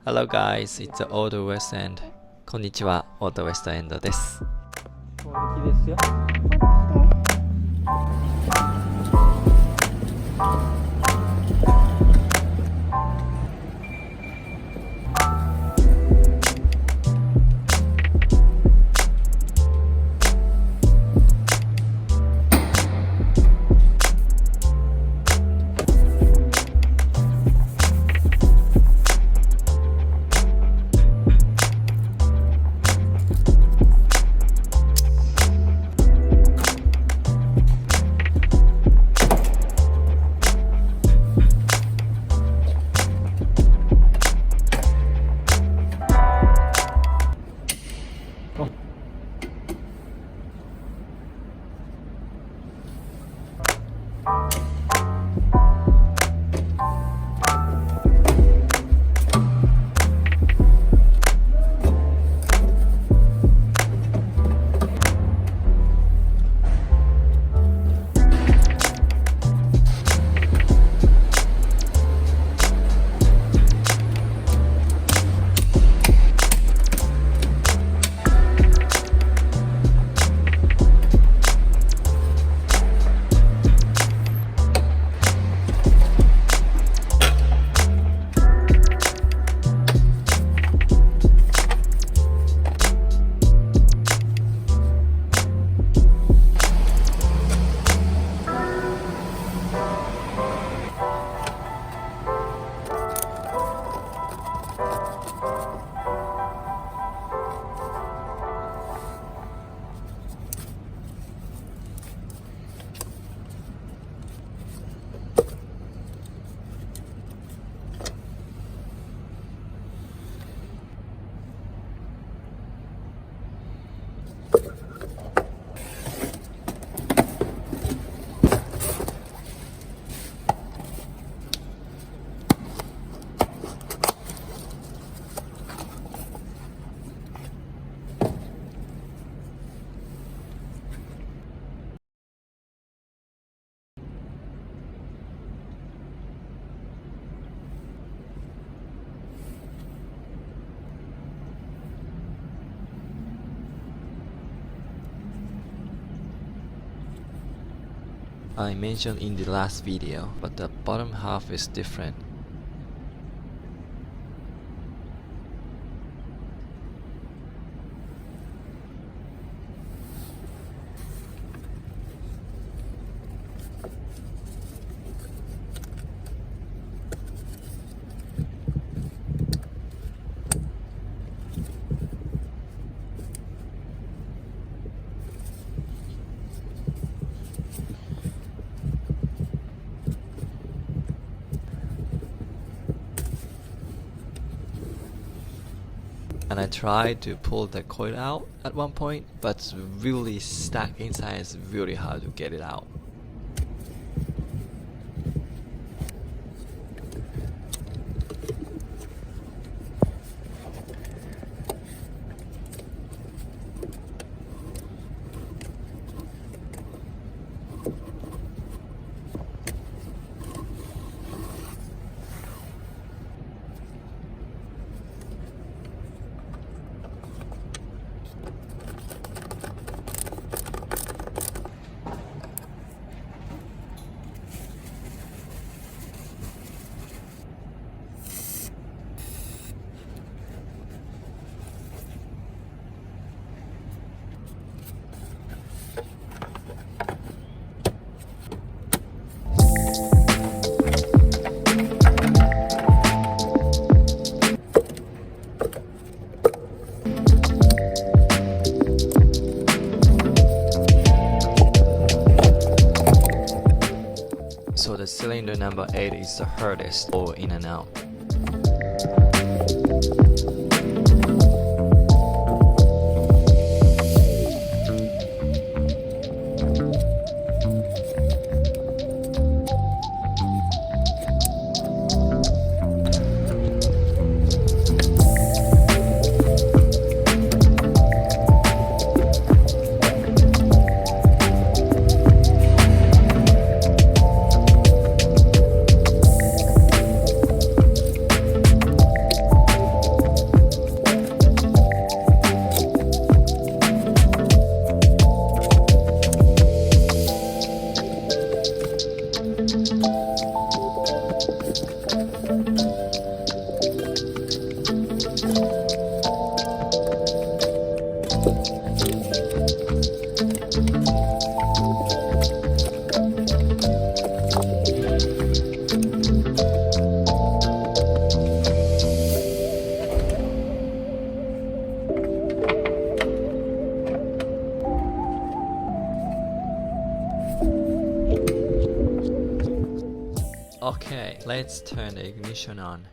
Hello guys, it's the Old West End. こんにちは、オートウエストエンドです。攻撃ですよ。I mentioned in the last video, but the bottom half is different. And I tried to pull the coil out at one point, but it's really stuck inside. It's really hard to get it out. So the cylinder number 8 is the hardest, all in and out. Okay, let's turn the ignition on.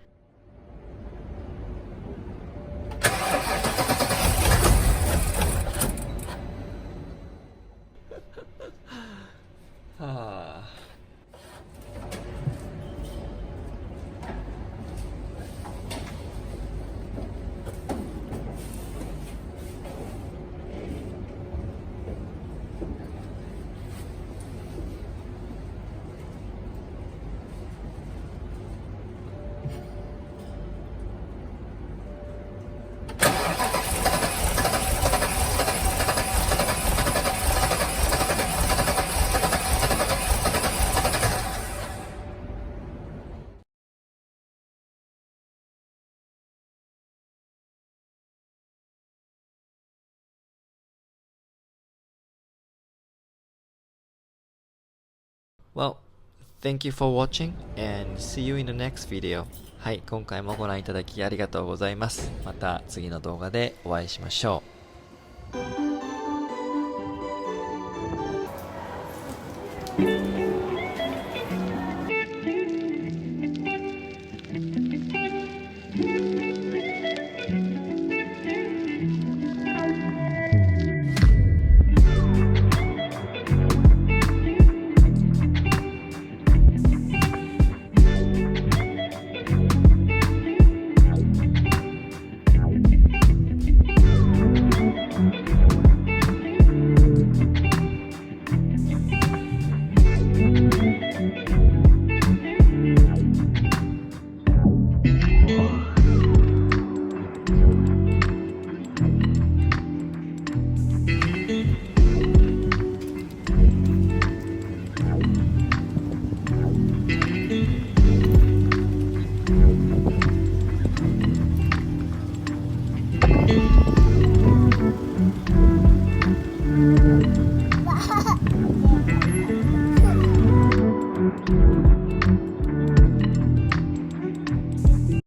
Ah. Well, thank you for watching and see you in the next video. はい、今回もご覧いただきありがとうございます。また次の動画でお会いしましょう。